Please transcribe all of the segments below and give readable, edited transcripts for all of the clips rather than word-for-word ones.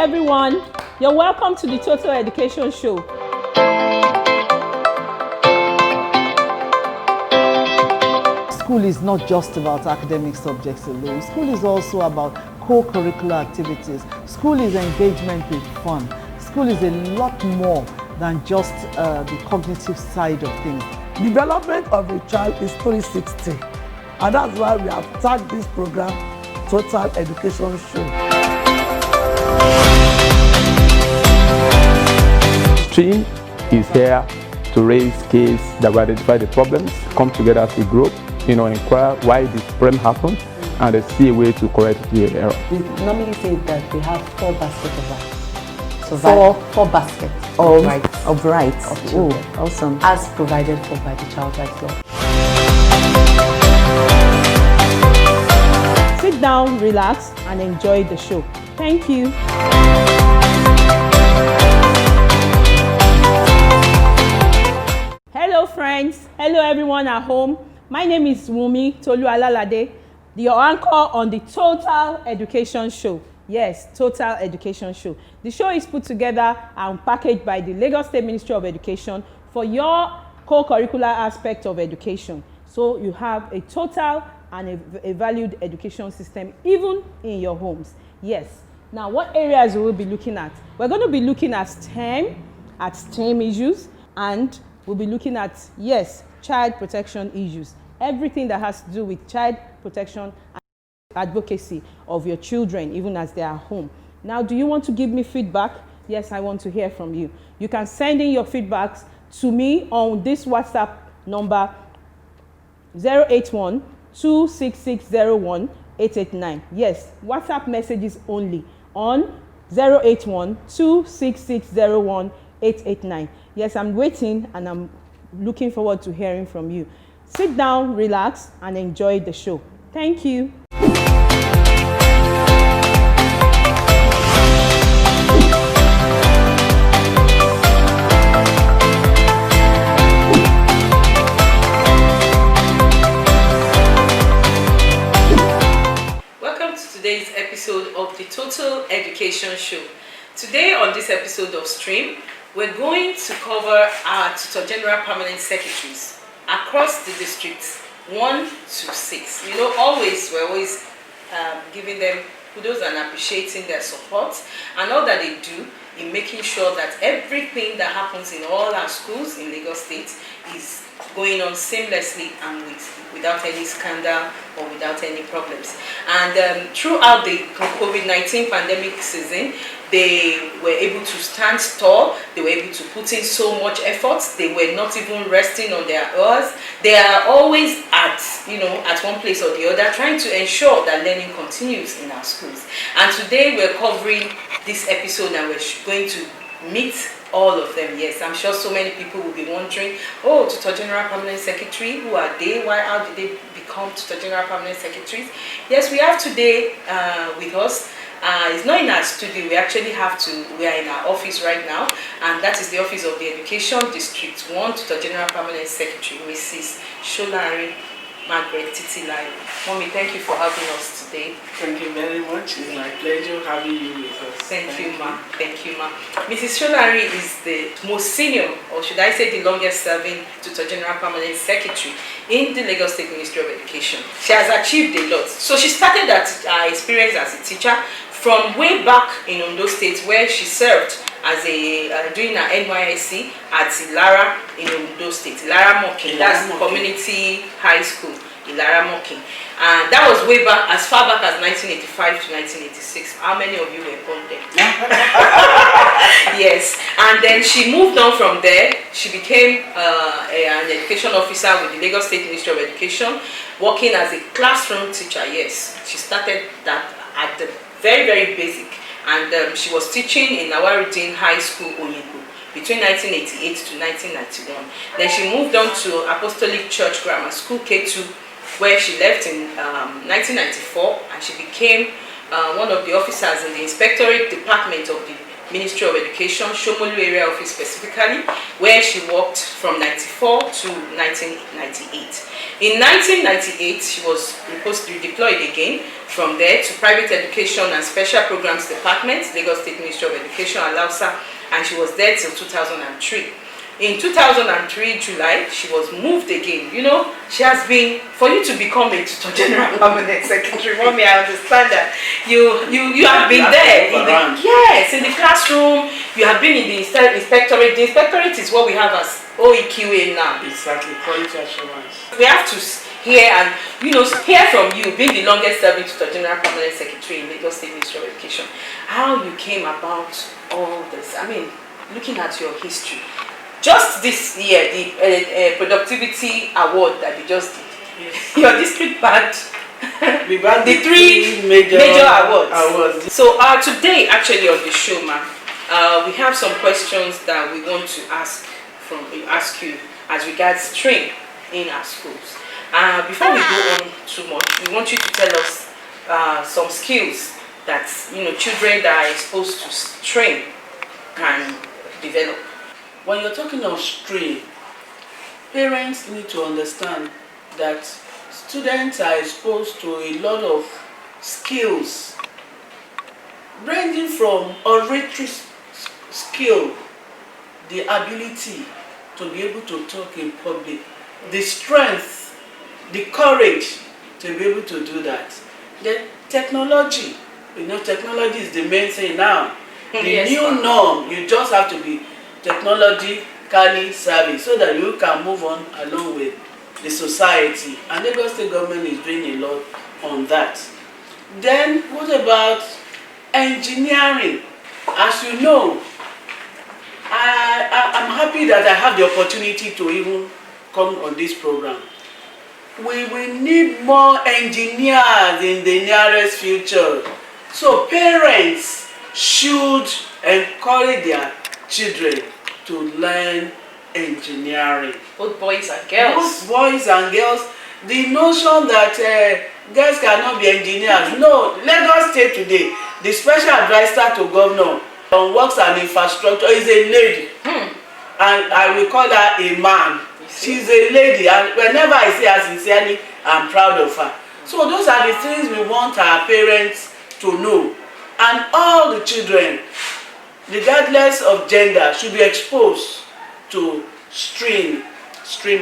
everyone, you're welcome to the Total Education Show. School is not just about academic subjects alone. School is also about co-curricular activities. School is engagement with fun. School is a lot more than just the cognitive side of things. Development of a child is 360, and that's why we have tagged this program Total Education Show. Stream is here to raise kids that will identify the problems, come together as a group, inquire why this problem happened, and see a way to correct the error. We normally say that we have 4 baskets of rights. So four baskets of rights. Of children. Oh, awesome. As provided for by the Child Rights Law. Sit down, relax, and enjoy the show. Thank you. Hello friends, hello everyone at home. My name is Wumi Tolualalade, your anchor on the Total Education Show. Yes, Total Education Show. The show is put together and packaged by the Lagos State Ministry of Education for your co-curricular aspect of education. So you have a total and a valued education system even in your homes. Yes. Now, what areas we will be looking at? We're going to be looking at STEM issues, and we'll be looking at, yes, child protection issues. Everything that has to do with child protection and advocacy of your children, even as they are home. Now, do you want to give me feedback? Yes, I want to hear from you. You can send in your feedbacks to me on this WhatsApp number 081-26601-889. Yes, WhatsApp messages only on 081-26601-889. Yes, I'm waiting and I'm looking forward to hearing from you. Sit down, relax, and enjoy the show. Thank you. Welcome to today's episode of the Total Education Show. Today on this episode of Stream, we're going to cover our Tutor General Permanent Secretaries across the districts 1 to 6. We're always giving them kudos and appreciating their support and all that they do in making sure that everything that happens in all our schools in Lagos State is going on seamlessly and without any scandal or without any problems. And throughout the COVID-19 pandemic season, they were able to stand tall. They were able to put in so much effort. They were not even resting on their oars. They are always at one place or the other, trying to ensure that learning continues in our schools. And today we're covering this episode and we're going to meet all of them. Yes, I'm sure so many people will be wondering, oh, Tutor General Permanent Secretary, who are they? How did they become Tutor General Permanent Secretaries? Yes, we have today with us. It's not in our studio. We are in our office right now, and that is the office of the Education District 1 Tutor General Permanent Secretary, Mrs. Sholari Margaret Titilayo. Mommy, thank you for having us today. Thank you very much. It's my pleasure having you with us. Thank you, ma. Thank you, ma. Mrs. Sholari is the most senior, or should I say the longest serving Tutor General Permanent Secretary in the Lagos State Ministry of Education. She has achieved a lot. So she started her experience as a teacher from way back in Ondo State, where she served as doing her NYSC at Ilara in Ondo State, Ilara Mokin, that's Community High School, Ilara Mokin. And that was way back, as far back as 1985 to 1986. How many of you were born then? Yes. And then she moved on from there. She became an education officer with the Lagos State Ministry of Education, working as a classroom teacher. Yes, she started that at the very, very basic. And she was teaching in Nawaruddin High School, Oyinbo, between 1988 to 1991. Then she moved on to Apostolic Church Grammar School, K2, where she left in 1994, and she became one of the officers in the Inspectorate Department of the Ministry of Education, Shomolu area office specifically, where she worked from 94 to 1998. In 1998, she was redeployed again from there to Private Education and Special Programs Department, Lagos State Ministry of Education, Alausa, and she was there till 2003. In 2003, July, she was moved again. You know, she has been, for you to become a Tutor General Permanent Secretary, Mommy, I understand that. You have been there. Yes, in the classroom, you have been in the inspectorate. The inspectorate is what we have as OEQA now. Exactly, quality assurance. We have to hear and, hear from you, being the longest serving Tutor General Permanent Secretary in Lagos State Ministry of Education, how you came about all this. I mean, looking at your history. Just this year, the productivity award that you just did, yes. Your district bagged the three major awards. So today, actually, on the show, ma'am, we have some questions that we want to ask you as regards STREAM in our schools. Before we go on too much, we want you to tell us some skills that children that are exposed to STREAM can develop. When you're talking of STREAM, parents need to understand that students are exposed to a lot of skills, ranging from oratory skill, the ability to be able to talk in public, the strength, the courage to be able to do that. Then technology, technology is the main thing now. The yes, new norm, you just have to be technologically savvy so that you can move on along with the society, and Lagos State government is doing a lot on that. Then what about engineering? As you know, I'm happy that I have the opportunity to even come on this program. We will need more engineers in the nearest future. So parents should encourage their children to learn engineering. Both boys and girls. Both boys and girls. The notion that girls cannot be engineers. No, Lagos State today, the special advisor to governor on works and infrastructure is a lady. And I will call her a man. She's a lady, and whenever I see her sincerely, I'm proud of her. So those are the things we want our parents to know. And all the children, regardless of gender, should be exposed to STREAM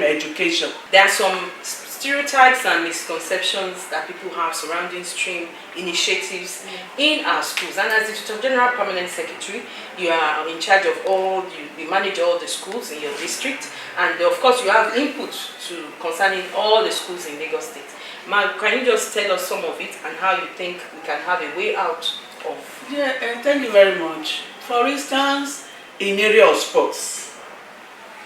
education. There are some stereotypes and misconceptions that people have surrounding STREAM initiatives in our schools. And as the Tutor General Permanent Secretary, you are in charge of you manage all the schools in your district, and of course you have input concerning all the schools in Lagos State. Ma'am, can you just tell us some of it and how you think we can have a way out of? Yeah, thank you very much. For instance, in area of sports,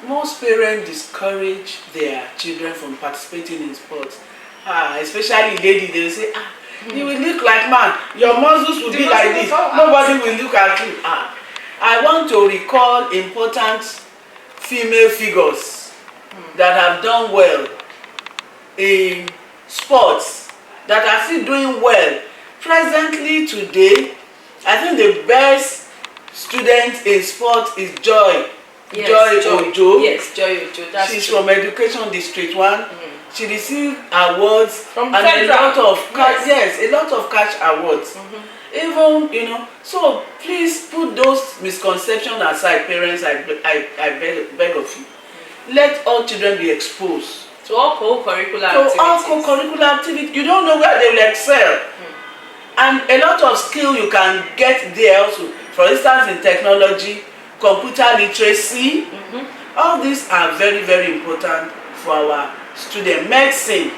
most parents discourage their children from participating in sports. Especially ladies, they will say, you will look like man, your muscles will be like this, nobody will look at you. I want to recall important female figures that have done well in sports, that are still doing well. Presently today, I think the best student in sports is Joy. Yes, Joy Ojo. Yes, Joy Ojo. That's She's true. from Education District 1. She received awards from and Federal. a lot of cash, a lot of cash awards. Even, so please put those misconceptions aside, parents. I beg of you. Let all children be exposed to all co-curricular activities. To all co-curricular activities. You don't know where they will excel. And a lot of skill you can get there also. For instance, in technology, computer literacy, all these are very, very important for our students. Medicine,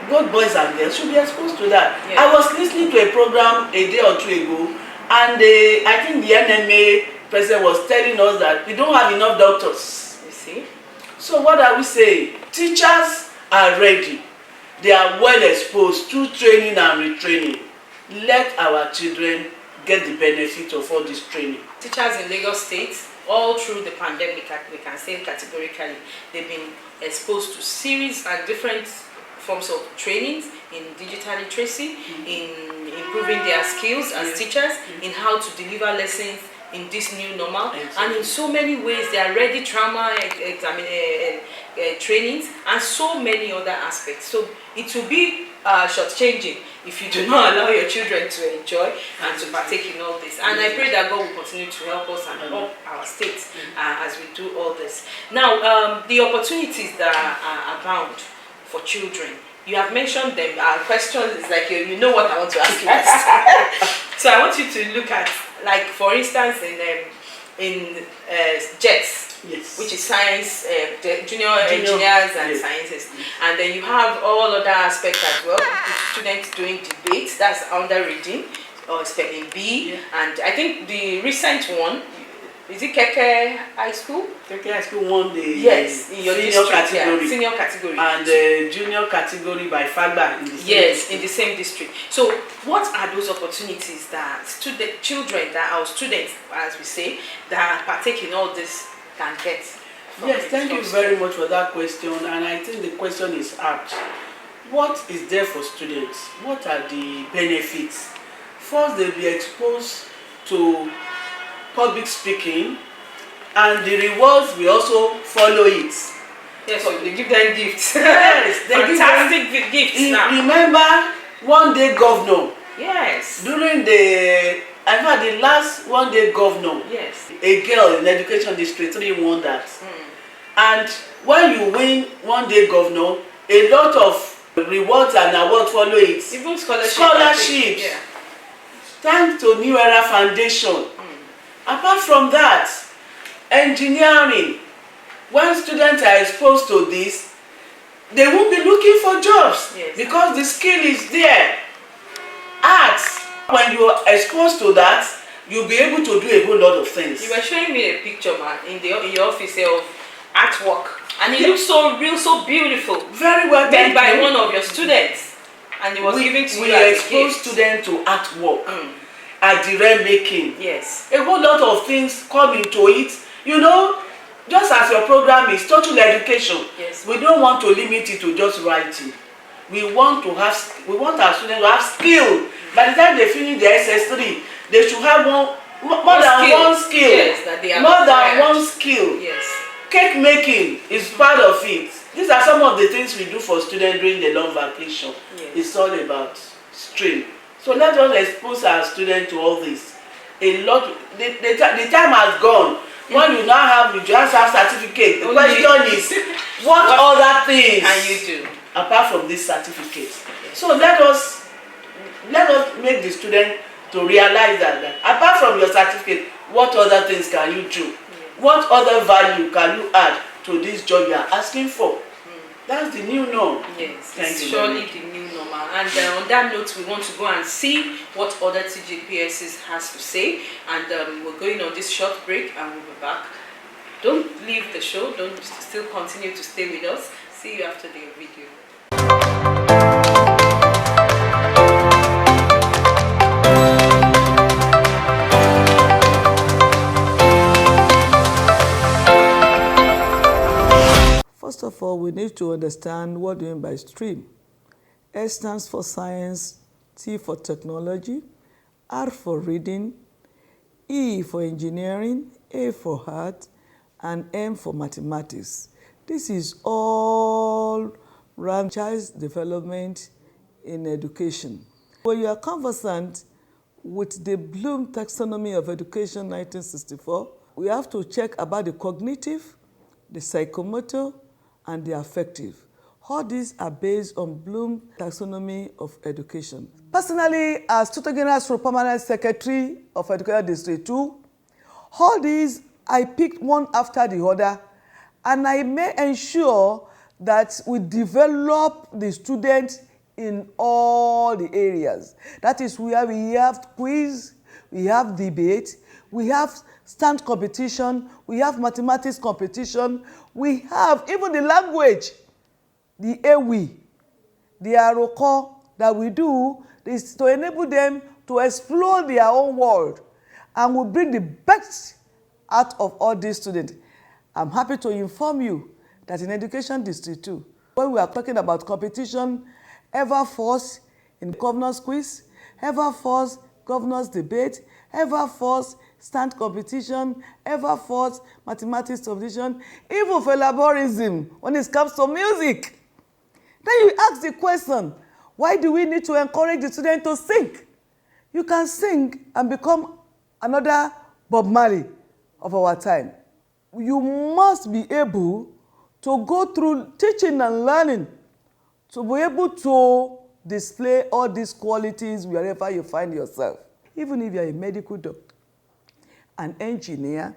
both boys and girls should be exposed to that. Yes. I was listening to a program a day or two ago, and I think the NMA president was telling us that we don't have enough doctors. You see? So what are we saying? Teachers are ready. They are well exposed to training and retraining. Let our children get the benefit of all this training. Teachers in Lagos State, all through the pandemic, we can say categorically, they've been exposed to series and different forms of trainings in digital literacy, in improving their skills as teachers, in how to deliver lessons in this new normal, and in so many ways they are ready trauma trainings and so many other aspects. So it will be shortchanging if you do not allow your children to enjoy and to partake in all this. And I pray that God will continue to help us and help our state as we do all this. Now, the opportunities that are abound for children, you have mentioned them. Our question is like, you know what I want to ask you next. So I want you to look at, like, for instance, in JETS, Yes. which is science, the junior engineers and scientists. And then you have all other aspects as well. Students doing debates, that's under reading, or spelling bee. And I think the recent one, is it Keke High School? Keke High School won the in your senior district, category. Senior category. And the junior category by Fagba in the same district. In the same district. So what are those opportunities that children, that our students, as we say, that partake in all this can get? Yes, thank you very much for that question, and I think the question is apt. What is there for students? What are the benefits? First, they'll be exposed to public speaking, and the rewards will also follow it. Yes, so they give them gifts. Yes, they fantastic gifts now. Remember, one day governor. Yes. During the last one day governor. Yes. A girl in Education District 3 won that. And when you win one day governor, a lot of rewards and awards follow it. Even scholarships. Yeah. Thanks to New Era Foundation. Apart from that, engineering, when students are exposed to this, they won't be looking for jobs because the skill is there. Arts, when you are exposed to that, you'll be able to do a whole lot of things. You were showing me a picture, man, in your office of artwork, and it looks so real, so beautiful. Very well made by one of your students, and it was given to you We as expose students to artwork, adire making. Yes. A whole lot of things come into it. You know, just as your program is total education, we don't want to limit it to just writing. We want our students to have skill. By the time they finish the SS3, they should have more than one skill. Yes, that they are more than one skill. Yes. Cake making is part of it. These are some of the things we do for students during the long vacation. It's all about stream. So let us expose our students to all this. A lot. The time has gone. When you now just have certificate, the question is, what other things can you do apart from this certificate? So let us make the student to realize that apart from your certificate, what other things can you do? What other value can you add to this job you are asking for? That's the new norm. Yes, it's surely the new normal. And on that note, we want to go and see what other TJPSs has to say. And we're going on this short break, and we'll be back. Don't leave the show. Don't still continue to stay with us. See you after the video. First of all, we need to understand what we mean by STREAM. S stands for science, T for technology, R for reading, E for engineering, A for art, and M for mathematics. This is all around child development in education. When you are conversant with the Bloom Taxonomy of Education 1964, we have to check about the cognitive, the psychomotor, and the affective. All these are based on Bloom Taxonomy of Education. Personally, as Tutor General / Permanent Secretary of Education District 2, all these I picked one after the other, and I may ensure that we develop the students in all the areas. That is where we have quiz, we have debate, we have stand competition, we have mathematics competition, we have even the language, the EWI, the AROKO that we do is to enable them to explore their own world, and we bring the best out of all these students. I'm happy to inform you that in Education District 2, when we are talking about competition, EverForce in governors quiz, EverForce governors debate, EverForce stand competition, ever fought mathematics competition, even for laborism when it comes to music. Then you ask the question, why do we need to encourage the student to sing? You can sing and become another Bob Marley of our time. You must be able to go through teaching and learning to be able to display all these qualities wherever you find yourself. Even if you're a medical doctor, an engineer,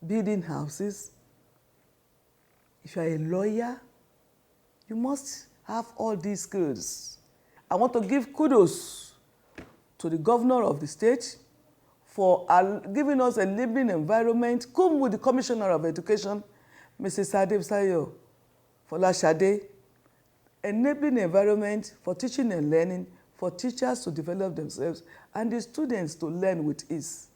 building houses, if you're a lawyer, you must have all these skills. I want to give kudos to the governor of the state for giving us a living environment, come with the Commissioner of Education, Mrs. Adebsayo Folashade, enabling environment for teaching and learning, for teachers to develop themselves, and the students to learn with ease.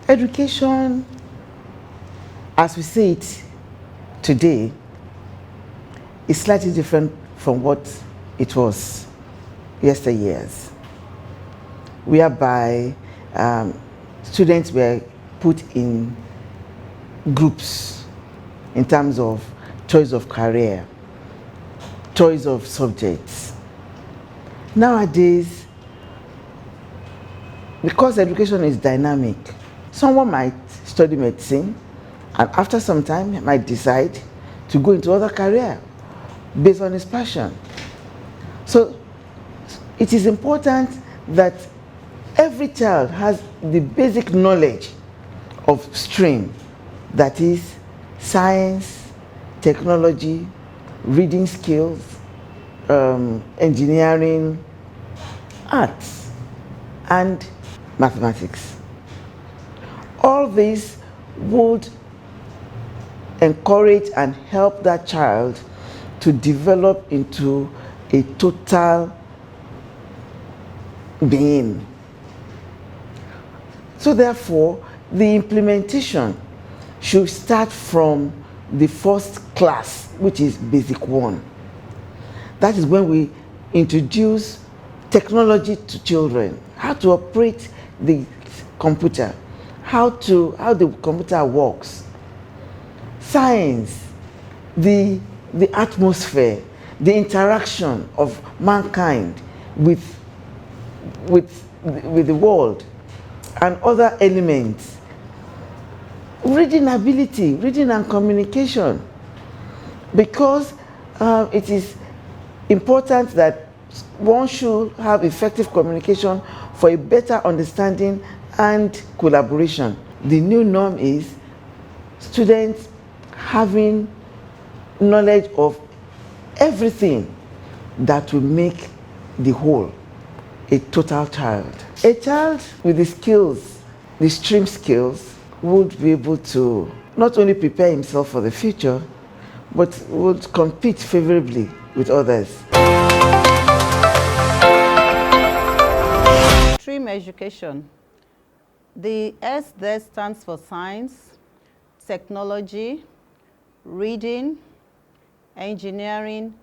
Education, as we see it today, is slightly different from what it was yesteryears, whereby students were put in groups in terms of choice of career, choice of subjects. Nowadays, because education is dynamic, someone might study medicine and after some time might decide to go into other career based on his passion. So it is important that every child has the basic knowledge of stream, that is science, technology, reading skills, engineering, arts, and mathematics. All these would encourage and help that child to develop into a total being. So therefore, the implementation should start from the first class, which is basic 1. That is when we introduce technology to children, how to operate the computer, how the computer works, science, the atmosphere, the interaction of mankind with the world, and other elements. Reading ability, reading and communication, because it is important that one should have effective communication for a better understanding and collaboration. The new norm is students having knowledge of everything that will make the whole a total child. A child with the skills, the STREAM skills, would be able to not only prepare himself for the future, but would compete favorably with others. STREAM education. The S there stands for science, technology, reading, engineering,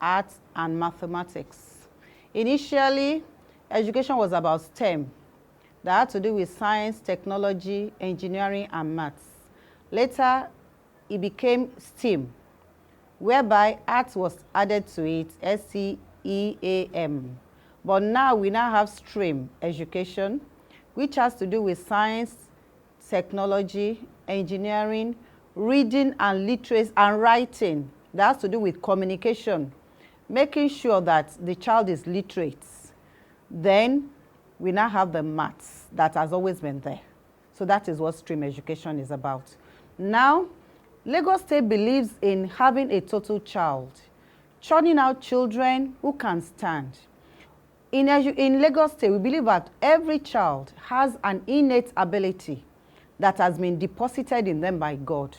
arts, and mathematics. Initially, education was about STEM. That had to do with science, technology, engineering, and maths. Later, it became STEAM, whereby arts was added to it, STEAM. But now we have STREAM education, which has to do with science, technology, engineering, reading and literacy, and writing. That has to do with communication, making sure that the child is literate. Then we now have the maths that has always been there. So that is what STREAM education is about. Now, Lagos State believes in having a total child, churning out children who can stand. In Lagos State, we believe that every child has an innate ability that has been deposited in them by God.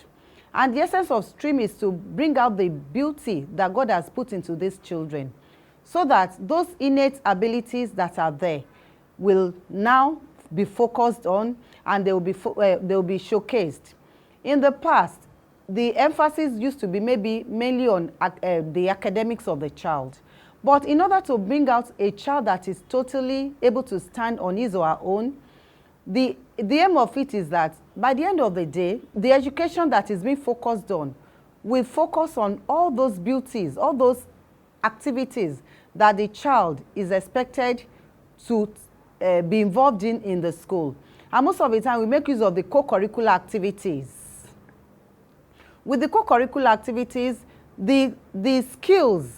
And the essence of STREAM is to bring out the beauty that God has put into these children, so that those innate abilities that are there will now be focused on, and they will be showcased. In the past, the emphasis used to be maybe mainly on the academics of the child. But in order to bring out a child that is totally able to stand on his or her own, the aim of it is that by the end of the day, the education that is being focused on will focus on all those beauties, all those activities that the child is expected to be involved in the school. And most of the time, we make use of the co-curricular activities. With the co-curricular activities, the skills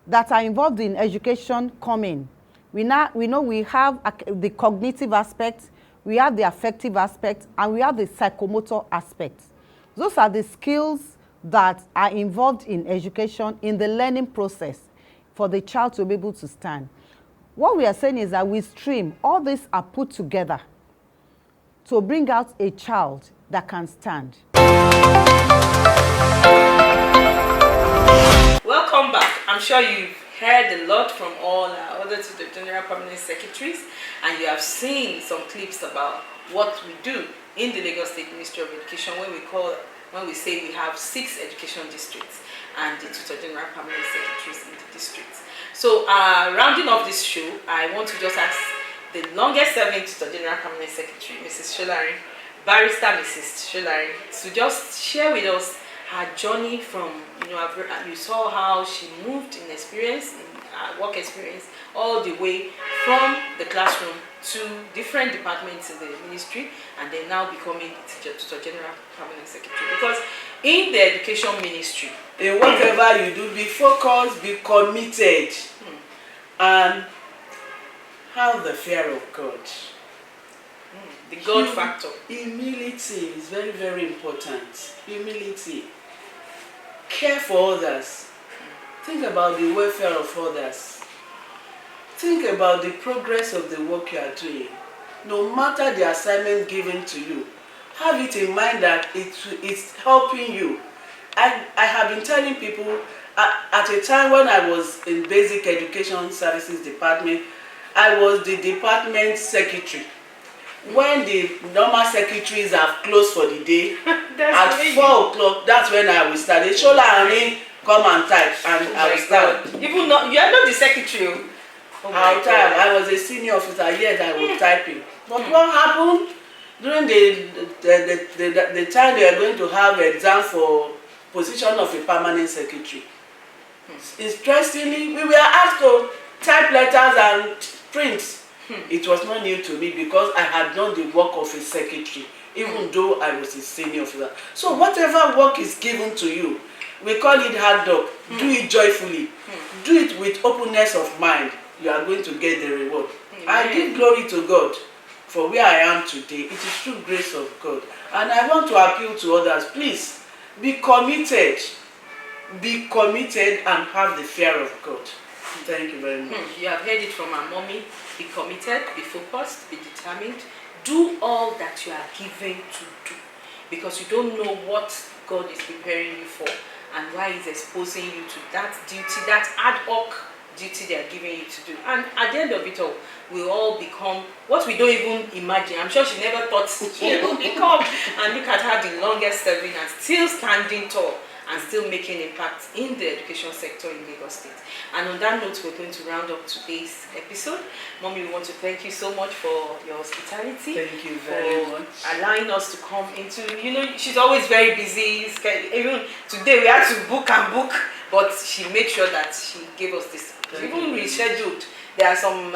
that are involved in education come in. We know we have the cognitive aspect, we have the affective aspect, and we have the psychomotor aspect. Those are the skills that are involved in education, in the learning process for the child to be able to stand. What we are saying is that with STREAM, all these are put together to bring out a child that can stand. Welcome back. I'm sure you've heard a lot from all our other Tutor General Permanent Secretaries, and you have seen some clips about what we do in the Lagos State Ministry of Education when we say we have 6 education districts and the Tutor General Permanent Secretaries in the districts. So rounding off this show, I want to just ask the longest serving Tutor General Permanent Secretary, Mrs. Solarin, Barrister Mrs. Solarin, to just share with us her journey from, you saw how she moved in experience, in work experience, all the way from the classroom to different departments in the ministry, and then now becoming Tutor General Permanent Secretary. Because in the education ministry, in whatever you do, be focused, be committed, and have the fear of God. The God factor. Humility is very, very important. Humility. Care for others. Think about the welfare of others. Think about the progress of the work you are doing. No matter the assignment given to you, have it in mind that it's helping you. I have been telling people at a time when I was in Basic Education Services Department, I was the department secretary. When the normal secretaries have closed for the day, at 4 o'clock, that's when I will start. They show and come and type, and I will start. Even not, you are not the secretary. I'll type. I was a senior officer, yes, I was typing. But what happened during the time they are going to have exam for position of a permanent secretary? Interestingly, we were asked to type letters and print. It was not new to me because I had done the work of a secretary, even though I was a senior officer. So whatever work is given to you, we call it hard work. Do it joyfully. Do it with openness of mind. You are going to get the reward. I give glory to God for where I am today. It is through grace of God. And I want to appeal to others, please, be committed. Be committed and have the fear of God. Thank you very much. You have heard it from our mommy. Be committed, be focused, be determined. Do all that you are given to do, because you don't know what God is preparing you for and why He's exposing you to that duty, that ad hoc duty they are giving you to do. And at the end of it all, we'll all become what we don't even imagine. I'm sure she never thought she would become. And look at her, the longest serving and still standing tall and still making impact in the education sector in Lagos State. And on that note, we're going to round up today's episode. Mommy, we want to thank you so much for your hospitality. Thank you very much. Allowing us to come into, she's always very busy. Even today we had to book, but she made sure that she gave us this. Even rescheduled. There are some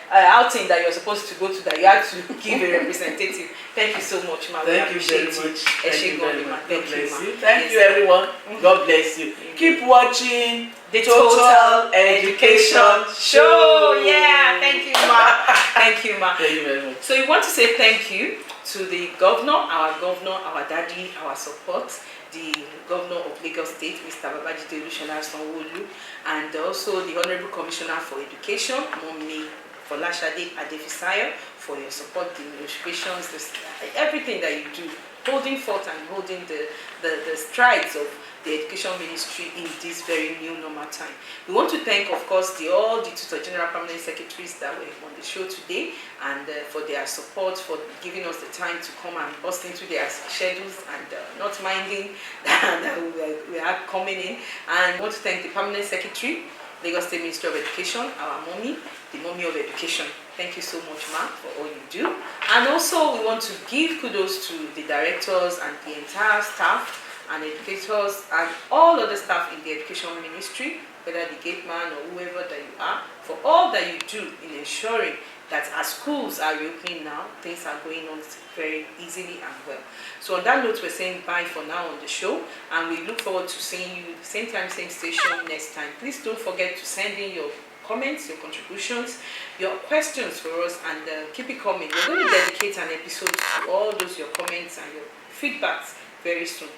outing that you're supposed to go to that you have to give a representative. Thank you so much, ma. Thank you very much. Thank you very much. God bless you. Thank you, everyone. God bless you. Keep watching the Total Education Show. Yeah, thank you, ma. Thank you, ma. Thank you very much. So we want to say thank you to the governor, our daddy, our support, the governor of Lagos State, Mr. Babajide Olusola Sanwo-Olu, and also the Honorable Commissioner for Education, Mommy Folashade Adefisayo, for your support, the notifications, everything that you do, holding forth and holding the strides of the Education Ministry in this very new normal time. We want to thank, of course, all the Tutor General Permanent Secretaries that were on the show today, and for their support, for giving us the time to come and bust into their schedules and not minding that we are coming in. And we want to thank the Permanent Secretary, Lagos State Ministry of Education, our mommy, the mommy of education. Thank you so much, ma'am, for all you do. And also, we want to give kudos to the directors and the entire staff and educators and all other staff in the Education Ministry, whether the gate man or whoever that you are, for all that you do in ensuring that as schools are reopening now, things are going on very easily and well. So on that note, we're saying bye for now on the show, and we look forward to seeing you same time, same station next time. Please don't forget to send in your comments, your contributions, your questions for us, and keep it coming. We're going to dedicate an episode to all those your comments and your feedbacks very soon.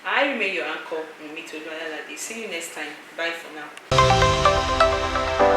I remain your anchor, Wunmi Tolualalade. See you next time. Bye for now.